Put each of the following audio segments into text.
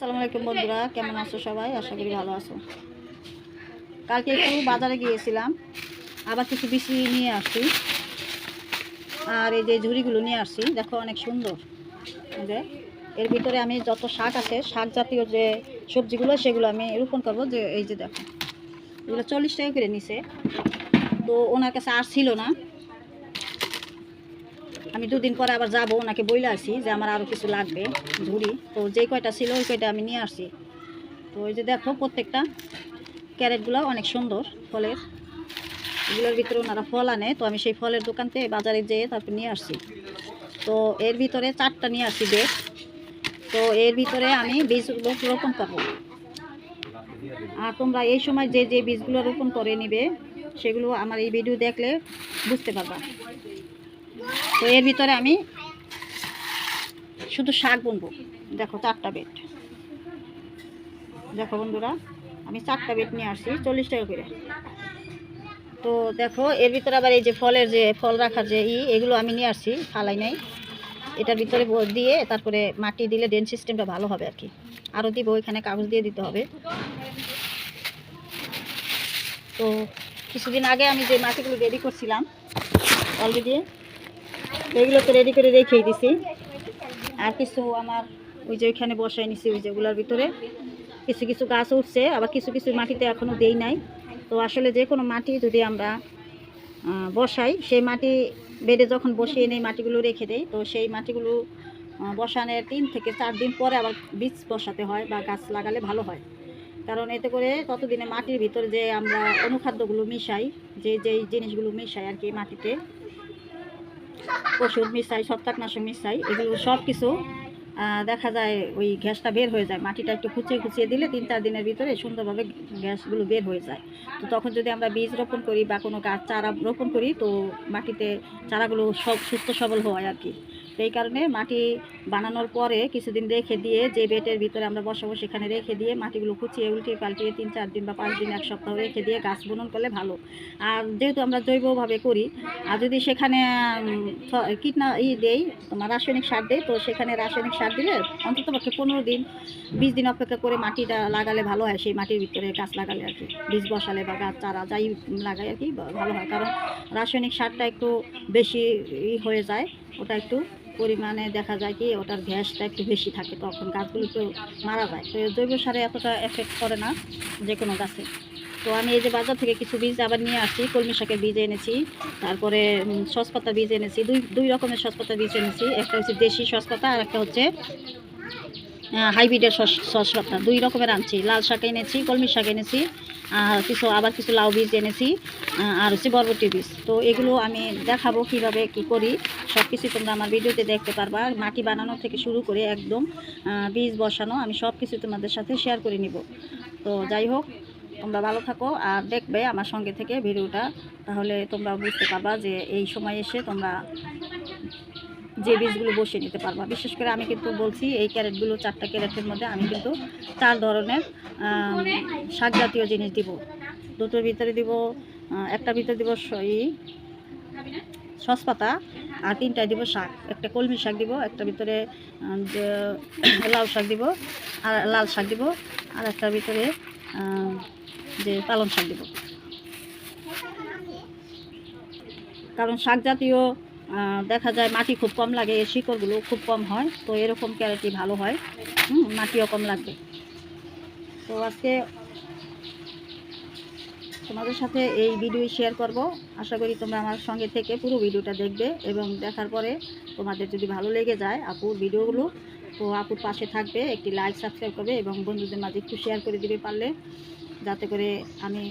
আসসালামু আলাইকুম বন্ধুরা, কেমন আছো সবাই? আশা করি ভালো আছো। কালকে একটু বাজারে গিয়েছিলাম, আবার কিছু বিচি নিয়ে আসছি। আর এই যে ঝুড়িগুলো নিয়ে আসছি, দেখো অনেক সুন্দর। এর ভিতরে আমি যত শাক আছে, শাক জাতীয় যে সবজিগুলো, সেগুলো আমি রোপণ করবো। যে এই যে দেখো, এগুলো 40 টাকা করে নিছে। তো ওনার কাছে আর ছিল না, আমি দুদিন পরে আবার যাবো, ওনাকে বইলে আসি যে আমার আরও কিছু লাগবে ঝুড়ি। তো যেই কয়টা ছিল ওই কয়টা আমি নিয়ে আসছি। তো এই যে দেখো, প্রত্যেকটা ক্যারেটগুলো অনেক সুন্দর ফলের। এগুলোর ভিতরে ওনারা ফল আনে, তো আমি সেই ফলের দোকান থেকে বাজারে যেয়ে তারপর নিয়ে আসছি। তো এর ভিতরে 4টা নিয়ে আসছি বেড। তো এর ভিতরে আমি বীজ রোপণ করবো। আর তোমরা এই সময় যে যে বীজগুলো রোপণ করে নিবে, সেগুলো আমার এই ভিডিও দেখলে বুঝতে পারবা। তো এর ভিতরে আমি শুধু শাক বুনবো। দেখো 4টা বেড, দেখো বন্ধুরা, আমি 4টা বেড নিয়ে আসছি 40 টাকা করে। তো দেখো, এর ভিতরে আবার এই যে ফলের যে ফল রাখার যে এগুলো আমি নিয়ে আসছি, ফালাই নাই। এটার ভিতরে দিয়ে তারপরে মাটি দিলে ড্রেন সিস্টেমটা ভালো হবে আর কি। আরও দিব, এখানে কাগজ দিয়ে দিতে হবে। তো কিছুদিন আগে আমি যে মাটিগুলো রেডি করছিলাম অলরেডি, এগুলো তো রেডি করে রেখেই দিছি। আর কিছু আমার ওই যে ওইখানে বসাই নিছি, ওই যেগুলোর ভিতরে কিছু কিছু গাছ উঠছে, আবার কিছু কিছু মাটিতে এখনও দেই নাই। তো আসলে যে কোনো মাটি যদি আমরা বসাই, সেই মাটি বেডে যখন বসিয়ে নেই, মাটিগুলো রেখে দেই, তো সেই মাটিগুলো বসানোর 3 থেকে 4 দিন পরে আবার বীজ বসাতে হয় বা গাছ লাগালে ভালো হয়। কারণ এতে করে ততদিনে মাটির ভিতরে যে আমরা অনুখাদ্যগুলো মিশাই, যেই জিনিসগুলো মিশাই আর কি, মাটিতে ওষুধ মিশাই, ছত্রাকনাশক মিশাই, এগুলো সব কিছু দেখা যায় ওই গ্যাসটা বের হয়ে যায়। মাটিটা একটু খুঁচিয়ে খুঁচিয়ে দিলে 3-4 দিনের ভিতরে সুন্দরভাবে গ্যাসগুলো বের হয়ে যায়। তো তখন যদি আমরা বীজ রোপণ করি বা কোনো গাছ চারা রোপণ করি, তো মাটিতে চারাগুলো সব সুস্থ সবল হয় আর কি। তো এই কারণে মাটি বানানোর পরে কিছুদিন রেখে দিয়ে, যে বেডের ভিতরে আমরা বসাবো সেখানে রেখে দিয়ে মাটিগুলো খুঁচিয়ে উল্টিয়ে পাল্টিয়ে 3-4 দিন বা 5 দিন, 1 সপ্তাহ রেখে দিয়ে গাছ বুনন করলে ভালো। আর যেহেতু আমরা জৈবভাবে করি, আর যদি সেখানে দেই, তোমার রাসায়নিক সার দেয়, তো সেখানে রাসায়নিক সার দিলে অন্তত পক্ষে 15 দিন 20 দিন অপেক্ষা করে মাটিটা লাগালে ভালো হয়। সেই মাটির ভিতরে গাছ লাগালে আর কি, বীজ বসালে বা গাছ চারা যাই লাগাই আর কি, ভালো হয়। কারণ রাসায়নিক সারটা একটু বেশি হয়ে যায়, ওটা একটু পরিমাণে দেখা যায় কি ওটার গ্যাসটা একটু বেশি থাকে, তখন গাছগুলো একটু মারা যায়। তো জৈব সারে এতটা এফেক্ট করে না যে কোনো গাছে। তো আমি এই যে বাজার থেকে কিছু বীজ আবার নিয়ে আসছি, কলমি শাকের বীজ এনেছি, তারপরে সসপাতা বীজ এনেছি, দুই রকমের সসপাতা বীজ এনেছি। একটা হচ্ছে দেশি সসপাতা, আর একটা হচ্ছে হাইব্রিডের সসপাতা। 2 রকমের আনছি। লাল শাক এনেছি, কলমি শাক এনেছি, আর কিছু লাউ বীজ এনেছি, আর হচ্ছে বরবটি বীজ। তো এগুলো আমি দেখাবো কিভাবে কি করি, সব কিছু তোমরা আমার ভিডিওতে দেখতে পারবা। মাটি বানানো থেকে শুরু করে একদম বীজ বসানো, আমি সব কিছু তোমাদের সাথে শেয়ার করে নিব। তো যাই হোক, তোমরা ভালো থাকো আর দেখবে আমার সঙ্গে থেকে ভিডিওটা, তাহলে তোমরা বুঝতে পারবা যে এই সময় এসে তোমরা যে বীজগুলো বসিয়ে নিতে পারবা। বিশেষ করে আমি কিন্তু বলছি, এই ক্যারেটগুলো 4টা ক্যারেটের মধ্যে আমি কিন্তু 4 ধরনের শাক জাতীয় জিনিস দিব। দুটোর ভিতরে দিব, একটার ভিতরে দিব সসপাতা, আর 3টায় দিব শাক। একটা কলমি শাক দিব, একটার ভিতরে লাউ শাক দিব, আর লাল শাক দিব, আর একটার ভিতরে যে পালং শাক দিব। কারণ শাক জাতীয় দেখা যায় মাটি খুব কম লাগে, শিকড়গুলো খুব কম হয়, তো এরকম ক্যারেটই ভালো হয়, মাটিও কম লাগবে। তো আজকে তোমাদের সাথে এই ভিডিও শেয়ার করব। আশা করি তোমরা আমার সঙ্গে থেকে পুরো ভিডিওটা দেখবে, এবং দেখার পরে তোমাদের যদি ভালো লেগে যায় আপুর ভিডিওগুলো, তো আপুর পাশে থাকবে, একটি লাইক সাবস্ক্রাইব করবে, এবং বন্ধুদের মাঝে একটু শেয়ার করে দিবে পারলে, যাতে করে আমি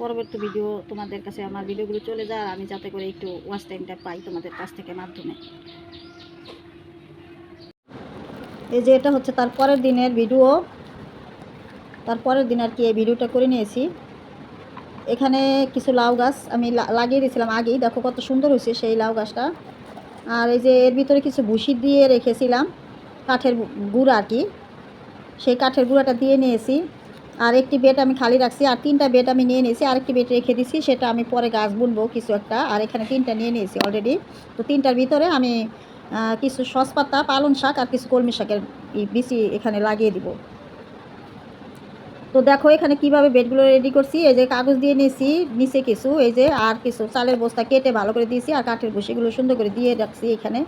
পরবর্তী ভিডিও তোমাদের কাছে আমার ভিডিওগুলো চলে যায়, আর আমি যাতে করে একটু ওয়াচ টাইমটা পাই তোমাদের কাছ থেকে মাধ্যমে। এই যে এটা হচ্ছে তার পরের দিনের ভিডিও, তারপরের দিন আর কি এই ভিডিওটা করে নিয়েছি। এখানে কিছু লাউ গাছ আমি লাগিয়ে দিয়েছিলাম আগেই, দেখো কত সুন্দর হয়েছে সেই লাউ গাছটা। আর এই যে এর ভিতরে কিছু ভুসি দিয়ে রেখেছিলাম, কাঠের গুঁড়া আর কি, সেই কাঠের গুঁড়াটা দিয়ে নিয়েছি। আর একটি বেড আমি খালি রাখছি, আর 3টা বেড আমি নিয়ে নিয়েছি, আরেকটি বেড রেখে দিছি, সেটা আমি পরে গাছ বুনবো কিছু একটা। আর এখানে 3টা নিয়ে নিয়েছি অলরেডি। তো 3টার ভিতরে আমি কিছু সসপাতা, পালং শাক আর কিছু কলমি শাকের বিচি এখানে লাগিয়ে দিব। তো দেখো এখানে কিভাবে বেডগুলো রেডি করছি। এই যে কাগজ দিয়ে নিয়েছি নিচে কিছু, এই যে আর কিছু চালের বস্তা কেটে ভালো করে দিয়েছি, আর কাঠের ভুসিগুলো সুন্দর করে দিয়ে রাখছি এখানে।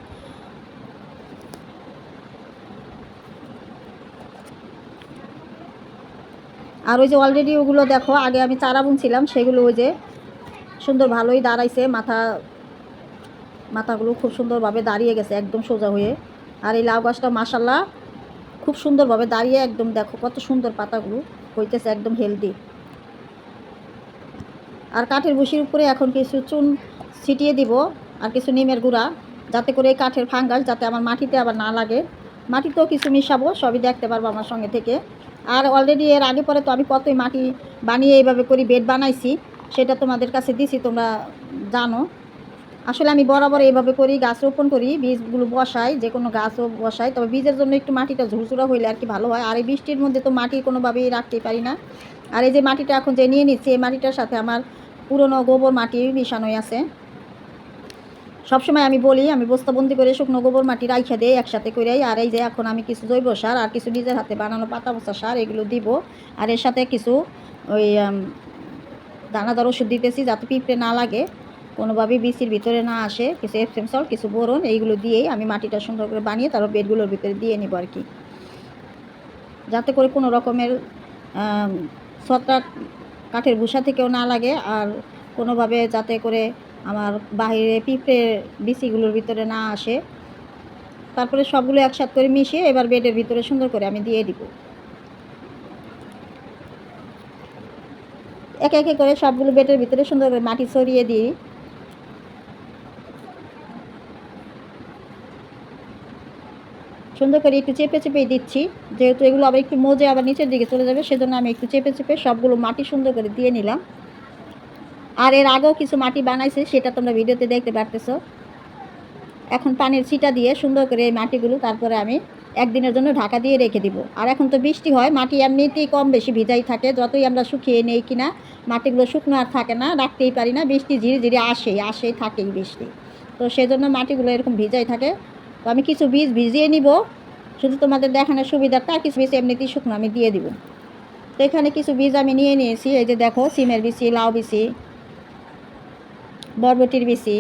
আর ওই যে অলরেডি ওগুলো দেখো আগে আমি চারা বুনছিলাম, সেগুলো ওই যে সুন্দর ভালোই দাঁড়াইছে, মাথাগুলো খুব সুন্দরভাবে দাঁড়িয়ে গেছে একদম সোজা হয়ে। আর এই লাউ গাছটা মাশাল্লাহ খুব সুন্দরভাবে দাঁড়িয়ে একদম দেখো কত সুন্দর পাতাগুলো হইতেছে, একদম হেলদি। আর কাঠের ভুসির উপরে এখন কিছু চুন ছিটিয়ে দিব আর কিছু নিমের গুঁড়া, যাতে করে এই কাঠের ফাঙ্গাস যাতে আমার মাটিতে আবার না লাগে। মাটিতেও কিছু মিশাবো, সবই দেখতে পারবো আমার সঙ্গে থেকে। আর অলরেডি এর আগে পরে তো আমি কতই মাটি বানিয়ে এইভাবে করি বেড বানাইছি, সেটা তোমাদের কাছে দিছি, তোমরা জানো। আসলে আমি বরাবর এইভাবে করি, গাছ রোপণ করি, বীজগুলো বসাই, যে কোনো গাছও বসাই, তবে বীজের জন্য একটু মাটিটা ঝুরঝুরা হইলে আর কি ভালো হয়। আর এই বৃষ্টির মধ্যে তো মাটি কোনোভাবেই রাখতেই পারি না। আর এই যে মাটিটা এখন যে নিয়ে নিচ্ছি, এই মাটিটার সাথে আমার পুরনো গোবর মাটি মিশানোই আছে। সবসময় আমি বলি আমি বস্তাবন্দি করে শুকনো গোবর মাটি রাইখা দিই একসাথে করেই। আর এই যে এখন আমি কিছু জৈব সার আর কিছু নিজের হাতে বানানো পাতা পচা সার এগুলো দিব। আর এর সাথে কিছু ওই দানাদার ওষুধ দিতেছি, যাতে পিঁপড়ে না লাগে, কোনোভাবেই বিচির ভিতরে না আসে। কিছু এপসম সল্ট, কিছু বোরন, এইগুলো দিয়েই আমি মাটিটা সুন্দর করে বানিয়ে তারপর বেডগুলোর ভিতরে দিয়ে নিব আর কি, যাতে করে কোনো রকমের ছত্রাক কাঠের ভুসা থেকেও না লাগে, আর কোনোভাবে যাতে করে আমার বাইরে পিঁপড়ে বিচিগুলোর ভিতরে না আসে। তারপরে সবগুলো একসাথে করে মিশিয়ে এবার বেডের ভিতরে সুন্দর করে আমি দিয়ে দিব। একে একে করে সবগুলো বেডের ভিতরে সুন্দর করে মাটি ছড়িয়ে দিই। সুন্দর করে একটু চেপে চেপেই দিচ্ছি, যেহেতু এগুলো আবার একটু মজে আবার নিচের দিকে চলে যাবে, সেজন্য আমি একটু চেপে চেপে সবগুলো মাটি সুন্দর করে দিয়ে নিলাম। আর এর আগেও কিছু মাটি বানাইছে, সেটা তোমরা ভিডিওতে দেখতে পারতেছো। এখন পানির ছিটা দিয়ে সুন্দর করে এই মাটিগুলো তারপরে আমি একদিনের জন্য ঢাকা দিয়ে রেখে দিব। আর এখন তো বৃষ্টি হয়, মাটি এমনিতেই কম বেশি ভিজাই থাকে, যতই আমরা শুকিয়ে নেই কিনা মাটিগুলো শুকনো আর থাকে না, রাখতেই পারি না, বৃষ্টি ধীরে ধীরে আসেই থাকেই বৃষ্টি, তো সেজন্য মাটিগুলো এরকম ভিজাই থাকে। তো আমি কিছু বীজ ভিজিয়ে নিব শুধু তোমাদের দেখানোর সুবিধাটা, আর কিছু বীজ এমনিতেই শুকনো আমি দিয়ে দিব। তো এখানে কিছু বীজ আমি নিয়ে নিয়েছি, এই যে দেখো সিমের বিচি, লাউ বিচি, বরবটির বিচি,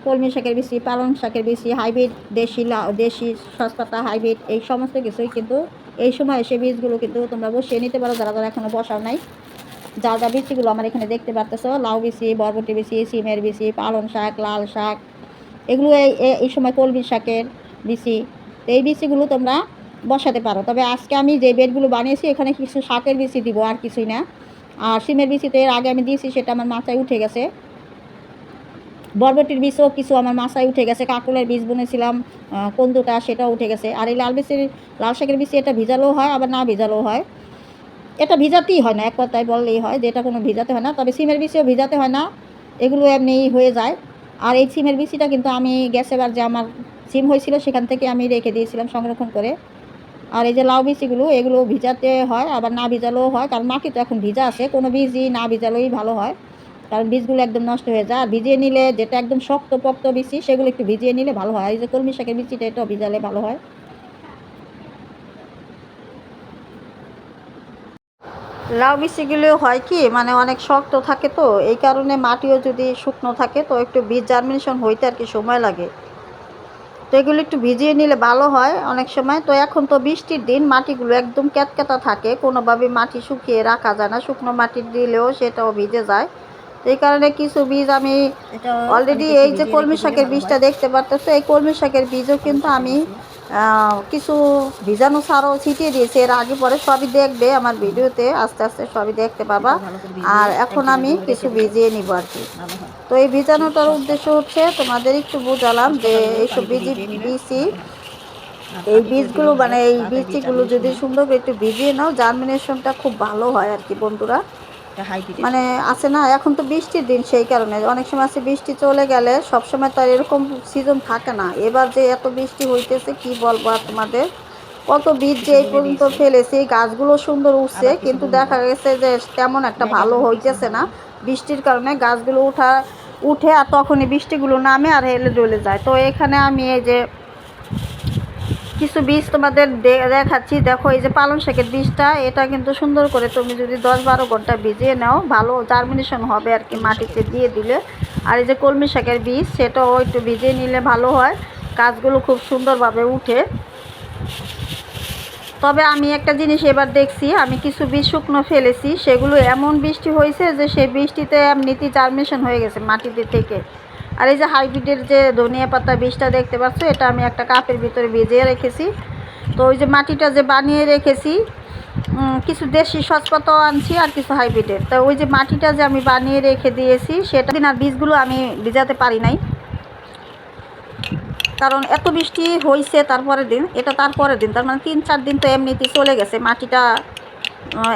কলমি শাকের বিচি, পালং শাকের বিচি, হাইব্রিড দেশি সসপাতা হাইব্রিড, এই সমস্ত কিছুই কিন্তু এই সময় এসে বীজগুলো কিন্তু তোমরা বসিয়ে নিতে পারো, যারা যারা এখনও বসাও নাই। যা যা বিচিগুলো আমার এখানে দেখতে পারতেছো, লাউ বিচি, বরবটি বিচি, সিমের বিচি, পালং শাক, লাল শাক, এগুলো এই সময় কলমি শাকের বিচি, তো এই বিচিগুলো তোমরা বসাতে পারো। তবে আজকে আমি যে বেডগুলো বানিয়েছি এখানে কিছু শাকের বিচি দিব, আর কিছুই না। আর সিমের বিচি তো এর আগে আমি দিয়েছি, সেটা আমার মাথায় উঠে গেছে। বরবটির বীজও কিছু আমার মাথায় উঠে গেছে, কাঁকরোলের বীজ বুনেছিলাম কন্দুটা, সেটাও উঠে গেছে। আর এই লাল শাকের বীজ এটা ভিজালেও হয় আবার না ভিজালেও হয়, এটা ভিজাতেই হয় না, এক কথায় বললেই হয় যে এটা কোনো ভিজাতে হয় না। তবে সিমের বিচিও ভিজাতে হয় না, এগুলো এমনিই হয়ে যায়। আর এই সিমের বিচিটা কিন্তু আমি গ্যাসেবার যে আমার সিম হয়েছিল সেখান থেকে আমি রেখে দিয়েছিলাম সংরক্ষণ করে। আর এই যে লাউ বিচিগুলো এগুলো ভিজাতে হয় আবার না ভিজালেও হয়, কারণ মাটি তো এখন ভিজা আছে, কোনো বীজই না ভিজালেই ভালো হয়, কারণ বীজগুলো একদম নষ্ট হয়ে যায়। আর ভিজিয়ে নিলে যেটা একদম শক্ত পক্ত বিচি সেগুলো একটু ভিজিয়ে নিলে ভালো হয়। এই যে কলমি শাকের বিচিটা এটাও ভিজালে ভালো হয়। লাউ বিচিগুলো হয় কি মানে অনেক শক্ত থাকে, তো এই কারণে মাটিও যদি শুকনো থাকে তো একটু বীজ জার্মিনেশন হইতে আর কি সময় লাগে, তো এগুলো একটু ভিজিয়ে নিলে ভালো হয় অনেক সময়। তো এখন তো বৃষ্টির দিন, মাটিগুলো একদম ক্যাতক্যাতা থাকে, কোনোভাবে মাটি শুকিয়ে রাখা যায় না, শুকনো মাটি দিলেও সেটাও ভিজে যায়। তো এই কারণে কিছু বীজ আমি অলরেডি এই যে কলমি শাকের বীজটা দেখতে পারতেছো, এই কলমি শাকের বীজও কিন্তু আমি কিছু ভিজানো সারও ছিটিয়ে দিয়েছি এর আগে পরে, সবই দেখবে আমার ভিডিওতে, আস্তে আস্তে সবই দেখতে পাবা। আর এখন আমি কিছু ভিজিয়ে নিব আর কি। তো এই ভিজানোটার উদ্দেশ্য হচ্ছে তোমাদের একটু বোঝালাম যে এইসব বিচি, এই বীজগুলো মানে এই বিচিগুলো যদি সুন্দর করে একটু ভিজিয়ে নাও, জার্মিনেশনটা খুব ভালো হয় আর কি বন্ধুরা। মানে আছে না, এখন তো বৃষ্টির দিন, সেই কারণে অনেক সময় আছে বৃষ্টি চলে গেলে সবসময় তো আর এরকম সিজন থাকে না। এবার যে এত বৃষ্টি হইতেছে কি বলবো আর তোমাদের, কত বীজ যে এই পর্যন্ত ফেলেছি, গাছগুলো সুন্দর উঠছে কিন্তু দেখা গেছে যে তেমন একটা ভালো হইতেছে না, বৃষ্টির কারণে গাছগুলো ওঠা উঠে আর তখনই বৃষ্টিগুলো নামে আর হেলে ডলে যায়। তো এখানে আমি এই যে কিছু বীজ তোমাদের দেখাচ্ছি। দেখো এই যে পালং শাকের বীজটা, এটা কিন্তু সুন্দর করে তুমি যদি 10-12 ঘন্টা ভিজিয়ে নাও ভালো জার্মিনেশন হবে আর কি মাটিতে দিয়ে দিলে। আর এই যে কলমি শাকের বীজ, সেটাও একটু ভিজিয়ে নিলে ভালো হয়, গাছগুলো খুব সুন্দরভাবে উঠে। তবে আমি একটা জিনিস এবার দেখছি, আমি কিছু বীজ শুকনো ফেলেছি, সেগুলো এমন বৃষ্টি হয়েছে যে সেই বৃষ্টিতে এমনিতেই জার্মিনেশন হয়ে গেছে মাটিতে থেকে। আর এই যে হাইব্রিডের যে ধনিয়া পাতা বীজটা দেখতে পাচ্ছ, এটা আমি একটা কাপের ভিতরে ভিজিয়ে রেখেছি। তো ওই যে মাটিটা যে বানিয়ে রেখেছি, কিছু দেশি সচপাতাও আনছি আর কিছু হাইব্রিডের। তো ওই যে মাটিটা যে আমি বানিয়ে রেখে দিয়েছি, সেটা দিন আর বীজগুলো আমি ভিজাতে পারি নাই, কারণ এত বৃষ্টি হয়েছে তারপরের দিন, এটা তারপরের দিন, তার মানে 3-4 দিন তো এমনিতেই চলে গেছে। মাটিটা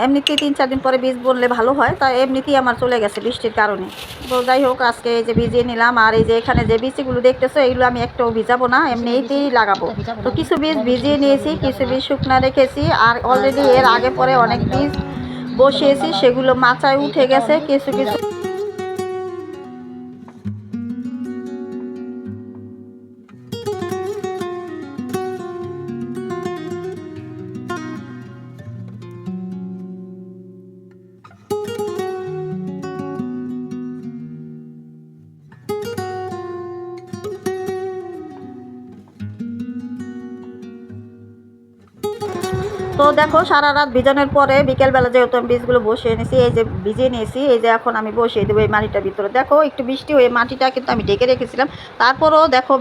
এমনিতেই 3-4 দিন পরে বীজ বললে ভালো হয়, তাই এমনিতেই আমার চলে গেছে বৃষ্টির কারণে। তো যাই হোক, আজকে এই যে ভিজিয়ে নিলাম। আর এই যে এখানে যে বীজগুলো দেখতেছো, এইগুলো আমি একটাও ভিজাবো না, এমনিতেই লাগাবো। তো কিছু বীজ ভিজিয়ে নিয়েছি, কিছু বীজ শুকনা রেখেছি, আর অলরেডি এর আগে পরে অনেক বীজ বসিয়েছি, সেগুলো মাচায় উঠে গেছে। কিছু কিছু তো দেখো, সারা রাত ভিজানোর পরে বিকেলবেলা যেহেতু আমি বীজগুলো বসিয়ে নিয়েছি, এই যে ভিজিয়ে নিয়েছি, এই যে এখন আমি বসিয়ে দেবো এই মাটিটার ভিতরে। দেখো একটু বৃষ্টি হয়ে মাটিটা কিন্তু আমি ঢেকে রেখেছিলাম, তারপরও দেখো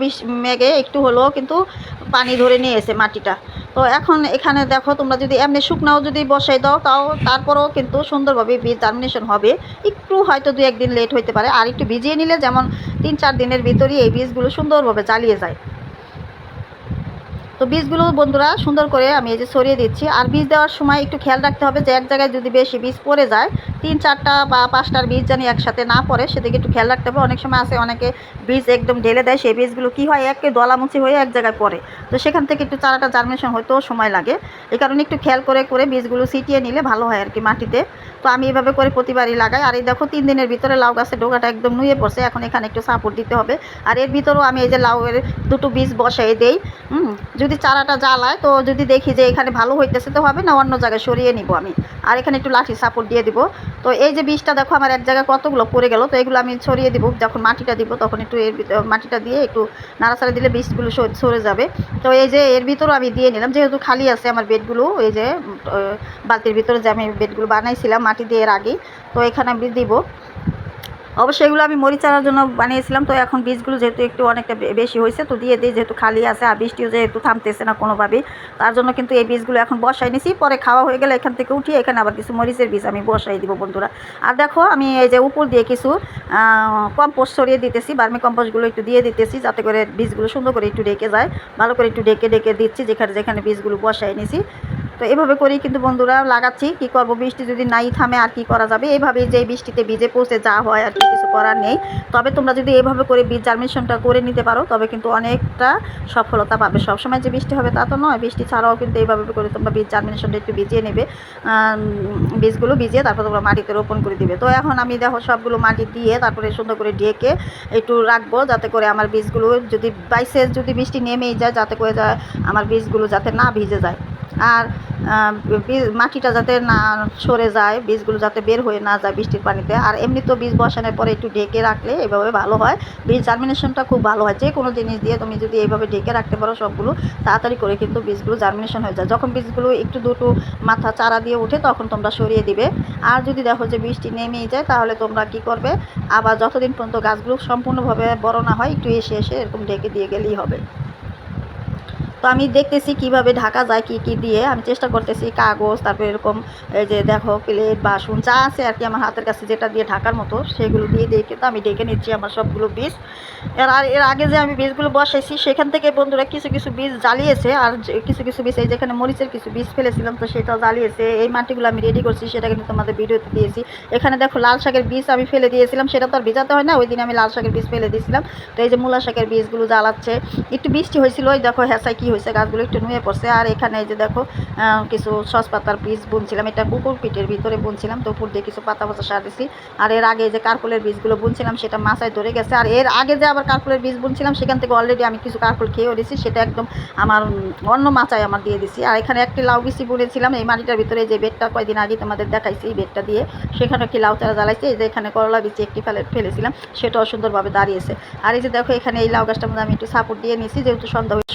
মেঘে একটু হলেও কিন্তু পানি ধরে নিয়ে এসে মাটিটা। তো এখন এখানে দেখো, তোমরা যদি এমনি শুকনাও যদি বসাই দাও, তারপরেও কিন্তু সুন্দরভাবে বীজ জার্মিনেশন হবে। একটু হয়তো 2-1 দিন লেট হতে পারে, আর একটু ভিজিয়ে নিলে যেমন 3-4 দিনের ভিতরেই এই বীজগুলো সুন্দরভাবে চালিয়ে যায়। তো বীজগুলো বন্ধুরা সুন্দর করে আমি এই যে ছড়িয়ে দিচ্ছি। আর বীজ দেওয়ার সময় একটু খেয়াল রাখতে হবে যে এক জায়গায় যদি বেশি বীজ পড়ে যায়, 3-4টা বা 5টার বীজ যেন একসাথে না পড়ে, সেদিকে একটু খেয়াল রাখতে হবে। অনেক সময় আছে অনেকে বীজ একদম ঢেলে দেয়, সেই বীজগুলো কী হয়, একে দলামুচি হয়ে এক জায়গায় পড়ে। তো সেখান থেকে একটু চারাটা জার্মিনেশন হতেও সময় লাগে। এই কারণে একটু খেয়াল করে করে বীজগুলো ছিটিয়ে নিলে ভালো হয় আর কি মাটিতে। তো আমি এভাবে করে প্রতিবারই লাগাই। আর এই দেখো 3 দিনের ভিতরে লাউ গাছের ডোকাটা একদম নুয়ে পড়ছে। এখন এখানে একটু সাপোর্ট দিতে হবে। আর এর ভিতরেও আমি এই যে লাউয়ের 2টো বীজ বসাই দেই। যদি চারাটা জ্বালায়, তো যদি দেখি যে এখানে ভালো হইতেছে তো হবে না, অন্য জায়গায় সরিয়ে নিব আমি। আর এখানে একটু লাঠি সাপোর্ট দিয়ে দিব। তো এই যে বীজটা দেখো আমার এক জায়গায় কতগুলো পড়ে গেল, তো এগুলো আমি ছড়িয়ে দিব। যখন মাটিটা দিব তখন একটু মাটিটা দিয়ে একটু নাড়াচাড়া দিলে বীজগুলো সরে যাবে। তো এই যে এর ভিতরেও আমি দিয়ে নিলাম, যেহেতু খালি আছে আমার বেডগুলো, এই যে বালতির ভিতরে যে আমি বেডগুলো বানাইছিলাম মাটি দিয়ে এর আগে, তো এখানে আমি দিব। অবশ্যই এগুলো আমি মরিচ চারার জন্য বানিয়েছিলাম। তো এখন বীজগুলো যেহেতু একটু অনেকটা বেশি হয়েছে, তো দিয়ে দিই, যেহেতু খালি আছে আর বৃষ্টিও যেহেতু থামতেছে না কোনোভাবেই, তার জন্য কিন্তু এই বীজগুলো এখন বসাই নিছি। পরে খাওয়া হয়ে গেলে এখান থেকে উঠিয়ে এখানে আবার কিছু মরিচের বীজ আমি বসাই দিব বন্ধুরা। আর দেখো আমি এই যে উপর দিয়ে কিছু কম্পোস্ট ছড়িয়ে দিতেছি, বার্মি কম্পোস্টগুলো একটু দিয়ে দিতেছি, যাতে করে বীজগুলো সুন্দর করে একটু ঢেকে যায়। ভালো করে একটু ঢেকে ঢেকে দিচ্ছি যেখানে যেখানে বীজগুলো বসাই নিছি। তো এভাবে করেই কিন্তু বন্ধুরা লাগাচ্ছি। কি করব, বৃষ্টি যদি নাই থামে আর কি করা যাবে, এইভাবেই যে বৃষ্টিতে ভিজে পৌঁছে যা হয় আর কিছু করার নেই। তবে তোমরা যদি এইভাবে করে বীজ জার্মিনেশনটা করে নিতে পারো, তবে কিন্তু অনেকটা সফলতা পাবে। সবসময় যে বৃষ্টি হবে তা তো নয়, বৃষ্টি ছাড়াও কিন্তু এইভাবে করে তোমরা বীজ জার্মিনেশনটা একটু ভিজিয়ে নেবে। বীজগুলো ভিজিয়ে তারপর তোমরা মাটিতে রোপণ করে দিবে। তো এখন আমি দেখো সবগুলো মাটি দিয়ে তারপরে সুন্দর করে ঢেকে একটু রাখবো, যাতে করে আমার বীজগুলো যদি বাইসেন্স যদি বৃষ্টি নেমেই যায়, যাতে করে আমার বীজগুলো যাতে না ভিজে যায়। আর মাটিটা যাতে না সরে যায়, বীজগুলো যাতে বের হয়ে না যায় বৃষ্টির পানিতে। আর এমনি তো বীজ বসানোর পরে একটু ঢেকে রাখলে এভাবে ভালো হয়, বীজ জার্মিনেশনটা খুব ভালো হয়। যে কোনো জিনিস দিয়ে তুমি যদি এইভাবে ঢেকে রাখতে পারো, সবগুলো তাড়াতাড়ি করে কিন্তু বীজগুলো জার্মিনেশন হয়ে যায়। যখন বীজগুলো একটু দুটো মাথা চারা দিয়ে ওঠে, তখন তোমরা সরিয়ে দিবে। আর যদি দেখো যে বৃষ্টি নেমেই যায়, তাহলে তোমরা কি করবে, আবার যতদিন পর্যন্ত গাছগুলো সম্পূর্ণভাবে বড় না হয়, একটু এসে এসে এরকম ঢেকে দিয়ে গেলেই হবে। তো আমি দেখতেছি কিভাবে ঢাকা যায়, কি কি দিয়ে আমি চেষ্টা করতেছি। কাগজ, তারপরে এরকম এই যে দেখো প্লেট, বাসন যা আছে আর কি আমার হাতের কাছে, যেটা দিয়ে ঢাকার মতো, সেগুলো দিয়ে দিয়ে কিন্তু আমি ঢেকে নিচ্ছি আমার সবগুলো বীজ। এর আগে যে আমি বীজগুলো বসাইছি, সেখান থেকে বন্ধুরা কিছু কিছু বীজ জ্বালিয়েছে, আর কিছু কিছু বীজ এই যেখানে মরিচের কিছু বীজ ফেলেছিলাম, তো সেটাও জ্বালিয়েছে। এই মাটিগুলো আমি রেডি করছি, সেটা কিন্তু তোমাদের ভিডিওতে দিয়েছি। এখানে দেখো লাল শাকের বীজ আমি ফেলে দিয়েছিলাম, সেটা তো আর ভিজাতে হয় না, ওই দিন আমি লাল শাকের বীজ ফেলে দিয়েছিলাম। তো এই যে মূলা শাকের বীজগুলো জ্বালাচ্ছে। একটু বৃষ্টি হয়েছিল, ওই দেখো হ্যাঁসায় কী হয়েছে, গাছগুলো একটু নুয়ে পড়ছে। আর এখানে এই যে দেখো কিছু সসপাতার বীজ বুনছিলাম, এটা কুকুর পিঠের ভিতরে বুনছিলাম, তো উপর দিয়ে কিছু পাতা পচা সার দিছি। আর এর আগে যে কারকুলের বীজগুলো বুনছিলাম সেটা মাথায় ধরে গেছে। আর এর আগে যে আবার কারকুলের বীজ বুনছিলাম সেখান থেকে অলরেডি আমি কিছু কারকুল খেয়েও দিছি, সেটা একদম আমার অন্য মাচায় আমার দিয়ে দিছি। আর এখানে একটি লাউ বিচি বুনেছিলাম এই মাটিটার ভিতরে, যে বেডটা কয়েকদিন আগে তোমাদের দেখাইছি, এই বেডটা দিয়ে সেখানে একটি লাউ চারা জ্বালাইছে। এই যে এখানে করলা বিচি একটি ফেলেছিলাম, সেটাও সুন্দরভাবে দাঁড়িয়েছে। আর এই যে দেখো এখানে এই লাউ গাছটার মধ্যে আমি একটু সাপোর্ট দিয়ে নিয়েছি, যেহেতু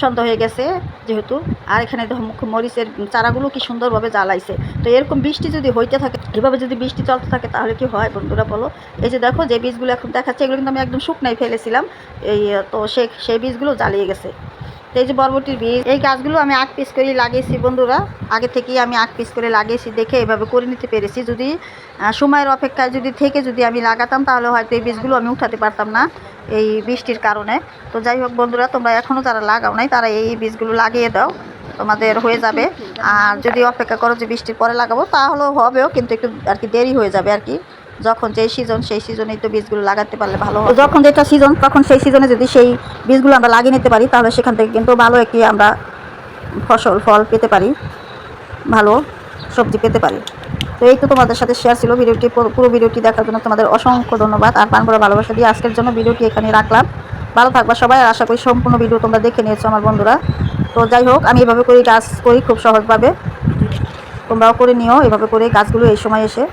সন্ধ্যা হয়ে গেছে যেহেতু। আর এখানে দেখো মরিচের চারাগুলো কি সুন্দরভাবে জ্বালাইছে। তো এরকম বৃষ্টি যদি হইতে থাকে, এভাবে যদি বৃষ্টি চলতে থাকে তাহলে কি হয় বন্ধুরা বলো। এই যে দেখো যে বীজগুলো এখন দেখাচ্ছে এগুলো কিন্তু আমি একদম শুকনাই ফেলেছিলাম, এই তো সেই বীজগুলো জ্বালিয়ে গেছে। তো এই যে বরবটির বীজ, এই গাছগুলো আমি 8 পিস করে লাগিয়েছি বন্ধুরা, আগে থেকেই আমি 8 পিস করে লাগিয়েছি দেখে এভাবে করে নিতে পেরেছি। যদি সময়ের অপেক্ষায় যদি আমি লাগাতাম তাহলে হয়তো এই বীজগুলো আমি উঠাতে পারতাম না এই বৃষ্টির কারণে। তো যাই হোক বন্ধুরা, তোমরা এখনও যারা লাগাও নাই তারা এই বীজগুলো লাগিয়ে দাও, তোমাদের হয়ে যাবে। আর যদি অপেক্ষা করো যে বৃষ্টির পরে লাগাবো তাহলেও হবেও, কিন্তু একটু আর কি দেরি হয়ে যাবে আর কি। যখন যেই সিজন সেই সিজনেই তো বীজগুলো লাগাতে পারলে ভালো হয়। যখন যেটা সিজন তখন সেই সিজনে যদি সেই বীজগুলো আমরা লাগিয়ে নিতে পারি তাহলে সেখান থেকে কিন্তু ভালো একটি আমরা ফল পেতে পারি, ভালো সবজি পেতে পারি। তো এই তো তোমাদের সাথে শেয়ার ছিল ভিডিওটি। পুরো ভিডিওটি দেখার জন্য তোমাদের অসংখ্য ধন্যবাদ। আর প্রাণ ভরা ভালোবাসা দিয়ে আজকের জন্য ভিডিওটি এখানে রাখলাম। ভালো থাকবা সবাই, আর আশা করি সম্পূর্ণ ভিডিও তোমরা দেখে নিয়েছো আমার বন্ধুরা। তো যাই হোক, আমি এভাবে করে গাছ করি খুব সহজভাবে, তোমরাও করে নিও এভাবে করে গাছগুলো এই সময় এসে।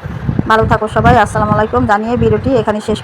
ভালো থাকো সবাই, আসসালামু আলাইকুম জানিয়ে ভিডিওটি এখানে শেষ।